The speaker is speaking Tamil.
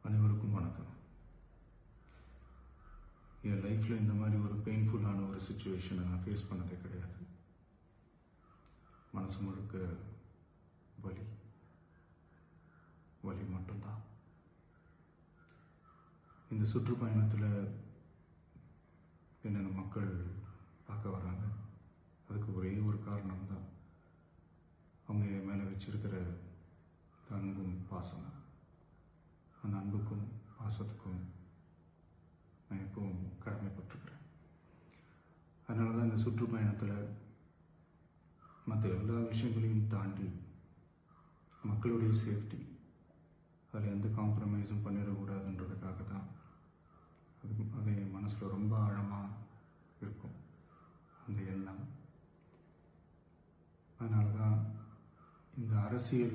அனைவருக்கும் வணக்கம். என் லைஃப்பில் இந்த மாதிரி ஒரு பெயின்ஃபுல்லான ஒரு சுச்சுவேஷனை நான் ஃபேஸ் பண்ணதே கிடையாது. மனசு முழுக்க வலி வலி மட்டும்தான். இந்த சுற்றுப்பயணத்தில் என்னென்ன மக்கள் பார்க்க வராங்க, அதுக்கு ஒரே ஒரு காரணம் தான், அவங்க என் மேலே வச்சிருக்கிற அன்பும் பாசம். அந்த அன்புக்கும் பாசத்துக்கும் நான் எப்பவும் கடமைப்பட்டிருக்கிறேன். அதனால தான் இந்த சுற்றுப்பயணத்தில் மற்ற எல்லா விஷயங்களையும் தாண்டி மக்களுடைய சேஃப்டி, அதில் எந்த காம்ப்ரமைஸும் பண்ணிடக்கூடாதுன்றதுக்காக தான் அது என் மனசில் ரொம்ப ஆழமாக இருக்கும் அந்த எண்ணம். அதனால தான் இந்த அரசியல்